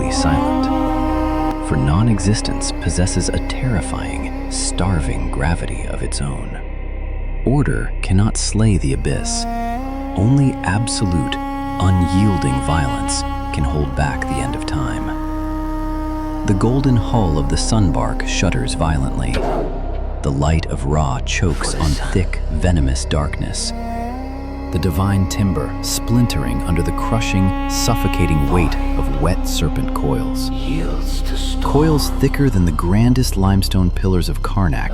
eerily silent. For non-existence possesses a terrifying, starving gravity of its own. Order cannot slay the abyss. Only absolute, unyielding violence can hold back the end of time. The golden hull of the sunbark shudders violently. The light of Ra chokes on thick, venomous darkness. The divine timber splintering under the crushing, suffocating weight of wet serpent coils. Coils thicker than the grandest limestone pillars of Karnak.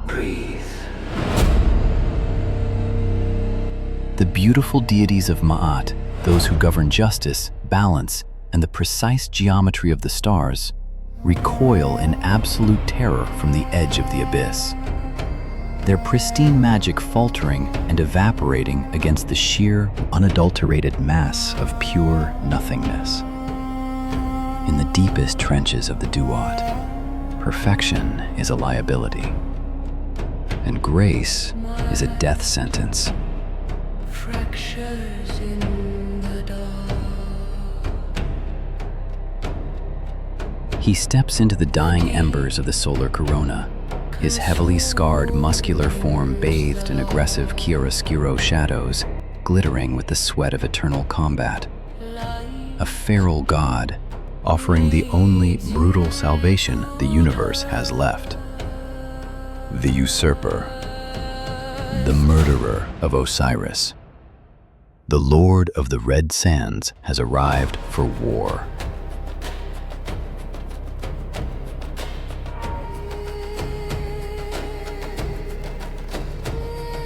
Breathe. The beautiful deities of Ma'at, those who govern justice, balance, and the precise geometry of the stars, recoil in absolute terror from the edge of the abyss. Their pristine magic faltering and evaporating against the sheer, unadulterated mass of pure nothingness. In the deepest trenches of the Duat, perfection is a liability, and grace is a death sentence. Fractures in the dark. He steps into the dying embers of the solar corona, his heavily scarred, muscular form bathed in aggressive chiaroscuro shadows, glittering with the sweat of eternal combat. A feral god, offering the only brutal salvation the universe has left. The usurper, the murderer of Osiris. The Lord of the Red Sands has arrived for war.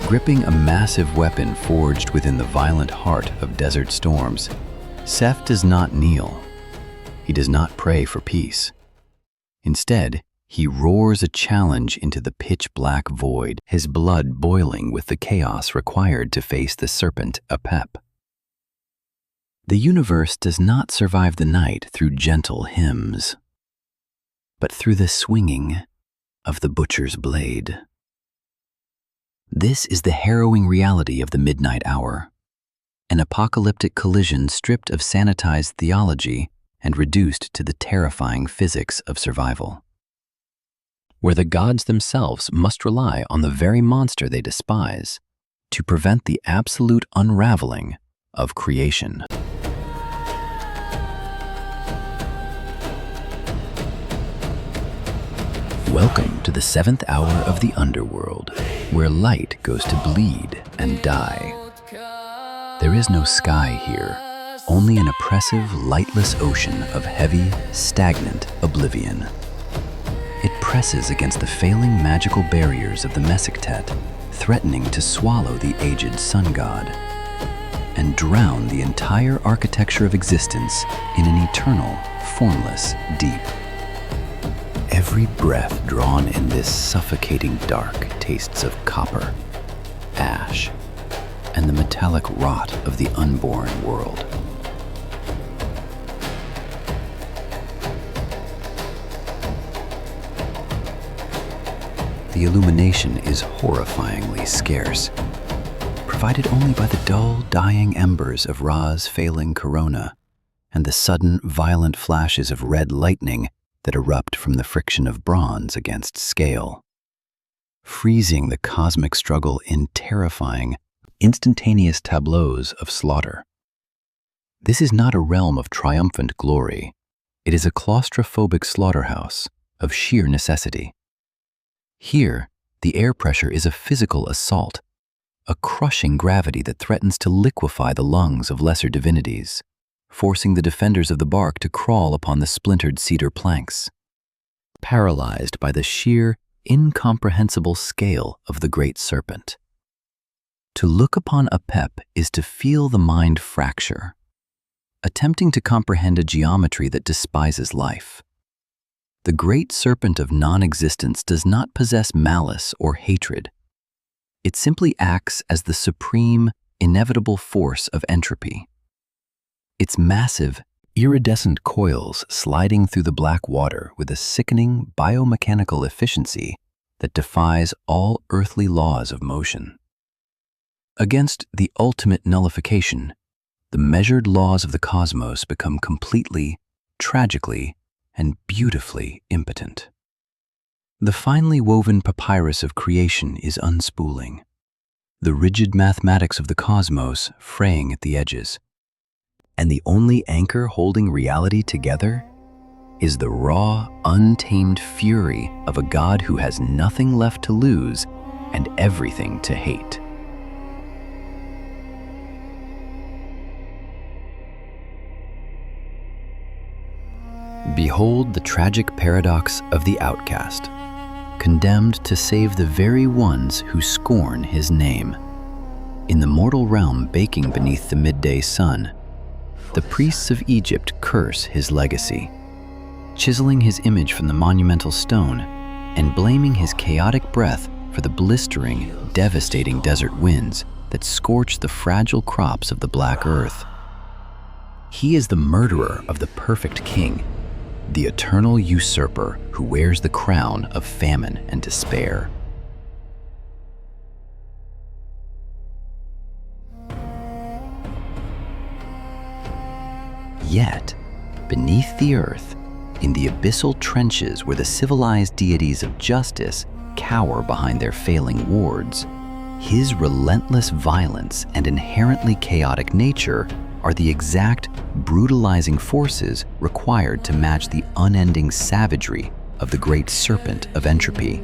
Gripping a massive weapon forged within the violent heart of desert storms, Seth does not kneel. He does not pray for peace. Instead, he roars a challenge into the pitch-black void, his blood boiling with the chaos required to face the serpent Apep. The universe does not survive the night through gentle hymns, but through the swinging of the butcher's blade. This is the harrowing reality of the midnight hour, an apocalyptic collision stripped of sanitized theology and reduced to the terrifying physics of survival, where the gods themselves must rely on the very monster they despise to prevent the absolute unraveling of creation. Welcome to the 7th hour of the underworld, where light goes to bleed and die. There is no sky here, only an oppressive, lightless ocean of heavy, stagnant oblivion. It presses against the failing magical barriers of the Mesectet, threatening to swallow the aged sun god and drown the entire architecture of existence in an eternal, formless deep. Every breath drawn in this suffocating dark tastes of copper, ash, and the metallic rot of the unborn world. The illumination is horrifyingly scarce, provided only by the dull, dying embers of Ra's failing corona and the sudden, violent flashes of red lightning that erupt from the friction of bronze against scale, freezing the cosmic struggle in terrifying, instantaneous tableaus of slaughter. This is not a realm of triumphant glory. It is a claustrophobic slaughterhouse of sheer necessity. Here, the air pressure is a physical assault, a crushing gravity that threatens to liquefy the lungs of lesser divinities, forcing the defenders of the bark to crawl upon the splintered cedar planks, paralyzed by the sheer, incomprehensible scale of the great serpent. To look upon Apep is to feel the mind fracture, attempting to comprehend a geometry that despises life. The great serpent of non-existence does not possess malice or hatred. It simply acts as the supreme, inevitable force of entropy. Its massive, iridescent coils sliding through the black water with a sickening biomechanical efficiency that defies all earthly laws of motion. Against the ultimate nullification, the measured laws of the cosmos become completely, tragically, and beautifully impotent. The finely woven papyrus of creation is unspooling, the rigid mathematics of the cosmos fraying at the edges. And the only anchor holding reality together is the raw, untamed fury of a God who has nothing left to lose and everything to hate. Behold the tragic paradox of the outcast, condemned to save the very ones who scorn his name. In the mortal realm baking beneath the midday sun, the priests of Egypt curse his legacy, chiseling his image from the monumental stone and blaming his chaotic breath for the blistering, devastating desert winds that scorch the fragile crops of the black earth. He is the murderer of the perfect king, the eternal usurper who wears the crown of famine and despair. Yet, beneath the earth, in the abyssal trenches where the civilized deities of justice cower behind their failing wards, his relentless violence and inherently chaotic nature are the exact brutalizing forces required to match the unending savagery of the great serpent of entropy.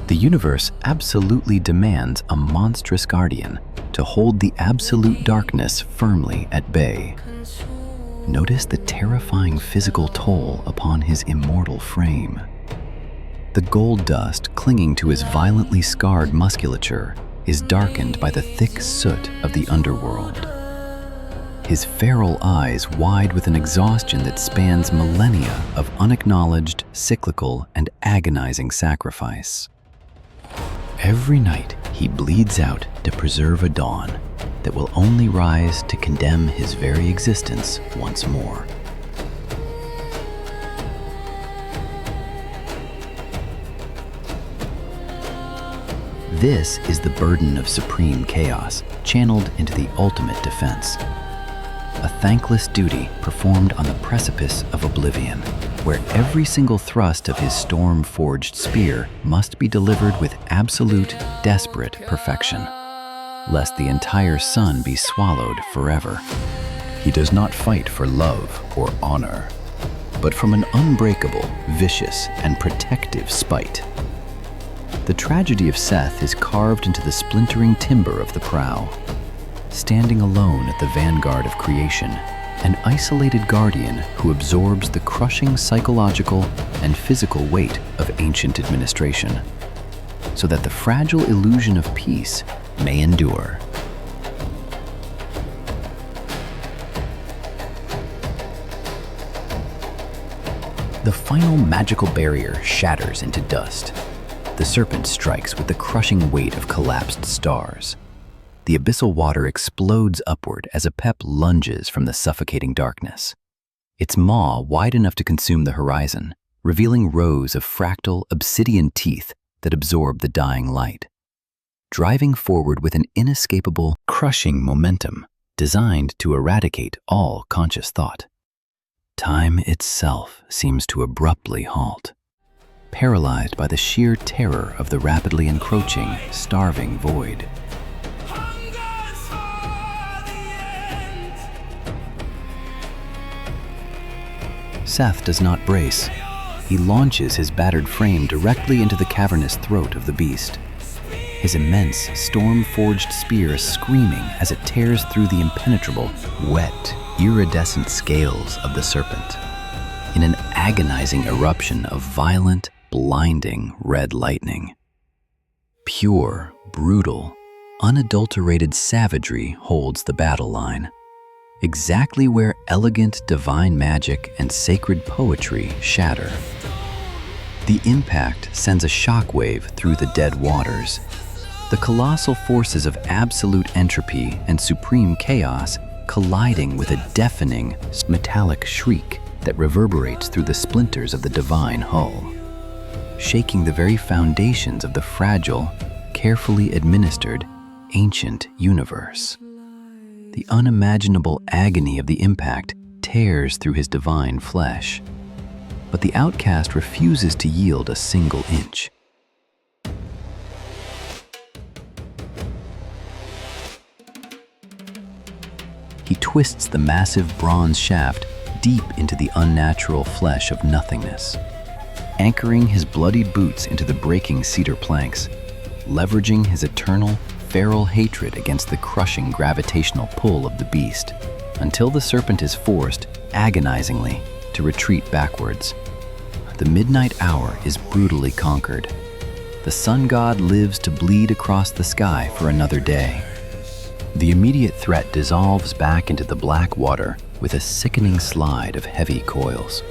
The universe absolutely demands a monstrous guardian to hold the absolute darkness firmly at bay. Notice the terrifying physical toll upon his immortal frame. The gold dust clinging to his violently scarred musculature is darkened by the thick soot of the underworld. His feral eyes wide with an exhaustion that spans millennia of unacknowledged, cyclical, and agonizing sacrifice. Every night he bleeds out to preserve a dawn that will only rise to condemn his very existence once more. This is the burden of supreme chaos, channeled into the ultimate defense. A thankless duty performed on the precipice of oblivion, where every single thrust of his storm-forged spear must be delivered with absolute, desperate perfection, lest the entire sun be swallowed forever. He does not fight for love or honor, but from an unbreakable, vicious, and protective spite. The tragedy of Seth is carved into the splintering timber of the prow. Standing alone at the vanguard of creation, an isolated guardian who absorbs the crushing psychological and physical weight of ancient administration, so that the fragile illusion of peace may endure. The final magical barrier shatters into dust. The serpent strikes with the crushing weight of collapsed stars. The abyssal water explodes upward as a pep lunges from the suffocating darkness, its maw wide enough to consume the horizon, revealing rows of fractal obsidian teeth that absorb the dying light, driving forward with an inescapable, crushing momentum designed to eradicate all conscious thought. Time itself seems to abruptly halt, paralyzed by the sheer terror of the rapidly encroaching, starving void. Seth does not brace. He launches his battered frame directly into the cavernous throat of the beast, his immense, storm-forged spear screaming as it tears through the impenetrable, wet, iridescent scales of the serpent, in an agonizing eruption of violent, blinding red lightning. Pure, brutal, unadulterated savagery holds the battle line, exactly where elegant divine magic and sacred poetry shatter. The impact sends a shockwave through the dead waters. The colossal forces of absolute entropy and supreme chaos colliding with a deafening, metallic shriek that reverberates through the splinters of the divine hull, shaking the very foundations of the fragile, carefully administered, ancient universe. The unimaginable agony of the impact tears through his divine flesh. But the outcast refuses to yield a single inch. He twists the massive bronze shaft deep into the unnatural flesh of nothingness, anchoring his bloodied boots into the breaking cedar planks, leveraging his eternal, feral hatred against the crushing gravitational pull of the beast, until the serpent is forced, agonizingly, to retreat backwards. The midnight hour is brutally conquered. The sun god lives to bleed across the sky for another day. The immediate threat dissolves back into the black water with a sickening slide of heavy coils,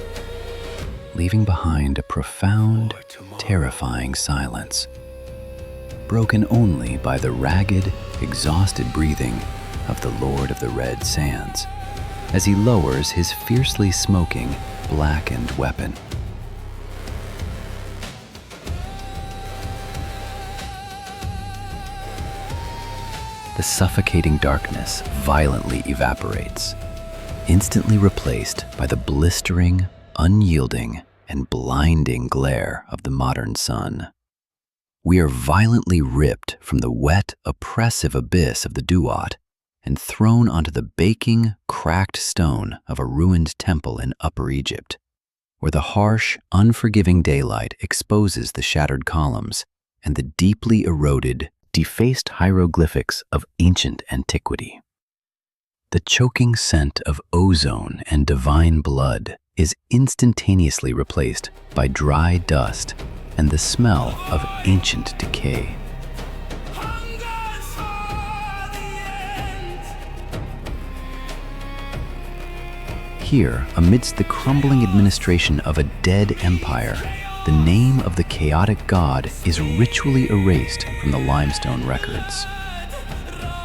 leaving behind a profound, terrifying silence, broken only by the ragged, exhausted breathing of the Lord of the Red Sands as he lowers his fiercely smoking, blackened weapon. The suffocating darkness violently evaporates, instantly replaced by the blistering, unyielding, and blinding glare of the modern sun. We are violently ripped from the wet, oppressive abyss of the Duat and thrown onto the baking, cracked stone of a ruined temple in Upper Egypt, where the harsh, unforgiving daylight exposes the shattered columns and the deeply eroded, defaced hieroglyphics of ancient antiquity. The choking scent of ozone and divine blood is instantaneously replaced by dry dust and the smell of ancient decay. Here, amidst the crumbling administration of a dead empire, the name of the chaotic god is ritually erased from the limestone records.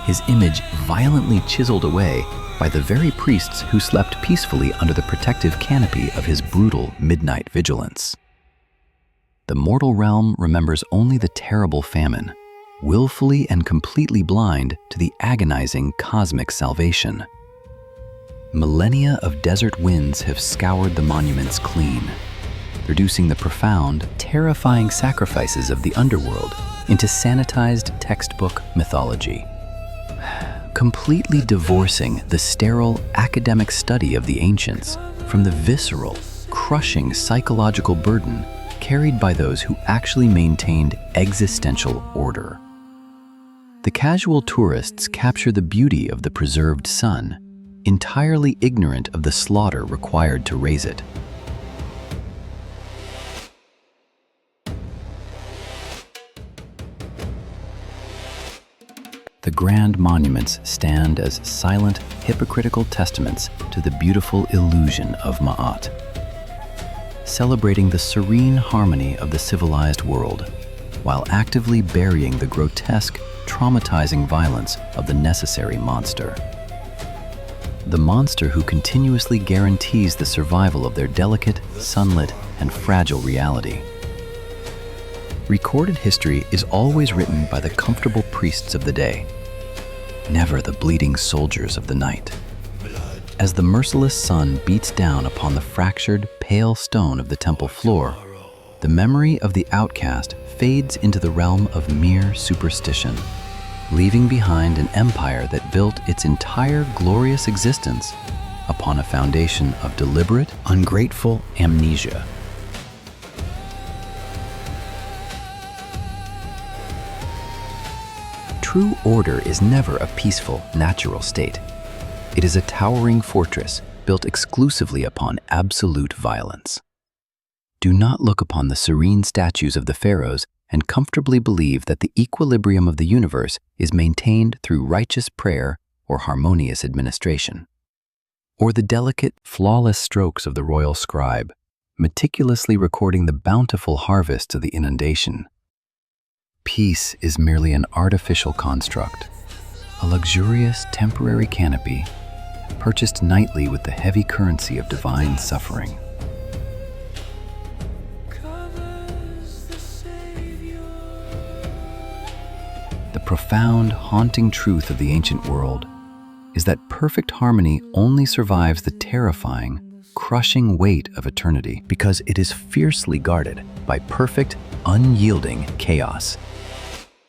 His image violently chiseled away by the very priests who slept peacefully under the protective canopy of his brutal midnight vigilance. The mortal realm remembers only the terrible famine, willfully and completely blind to the agonizing cosmic salvation. Millennia of desert winds have scoured the monuments clean, reducing the profound, terrifying sacrifices of the underworld into sanitized textbook mythology, completely divorcing the sterile academic study of the ancients from the visceral, crushing psychological burden carried by those who actually maintained existential order. The casual tourists capture the beauty of the preserved sun, entirely ignorant of the slaughter required to raise it. The grand monuments stand as silent, hypocritical testaments to the beautiful illusion of Ma'at, celebrating the serene harmony of the civilized world, while actively burying the grotesque, traumatizing violence of the necessary monster. The monster who continuously guarantees the survival of their delicate, sunlit, and fragile reality. Recorded history is always written by the comfortable priests of the day, never the bleeding soldiers of the night. As the merciless sun beats down upon the fractured, pale stone of the temple floor, the memory of the outcast fades into the realm of mere superstition, leaving behind an empire that built its entire glorious existence upon a foundation of deliberate, ungrateful amnesia. True order is never a peaceful, natural state. It is a towering fortress built exclusively upon absolute violence. Do not look upon the serene statues of the pharaohs and comfortably believe that the equilibrium of the universe is maintained through righteous prayer or harmonious administration, or the delicate, flawless strokes of the royal scribe, meticulously recording the bountiful harvests of the inundation. Peace is merely an artificial construct, a luxurious temporary canopy purchased nightly with the heavy currency of divine suffering. The profound, haunting truth of the ancient world is that perfect harmony only survives the terrifying, crushing weight of eternity because it is fiercely guarded by perfect, unyielding chaos.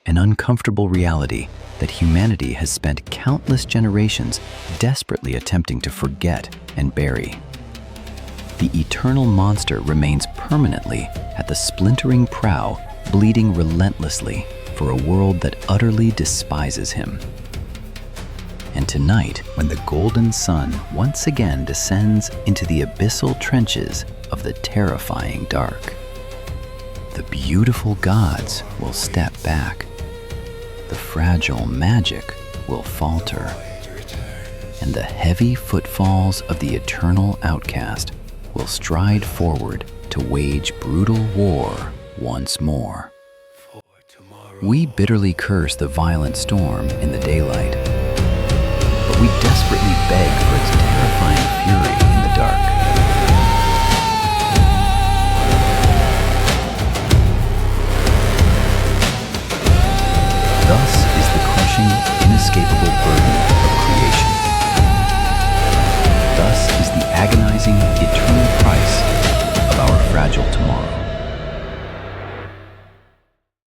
An uncomfortable reality that humanity has spent countless generations desperately attempting to forget and bury. The eternal monster remains permanently at the splintering prow, bleeding relentlessly for a world that utterly despises him. And tonight, when the golden sun once again descends into the abyssal trenches of the terrifying dark, the beautiful gods will step back. The fragile magic will falter. And the heavy footfalls of the eternal outcast will stride forward to wage brutal war once more. We bitterly curse the violent storm in the daylight, but we desperately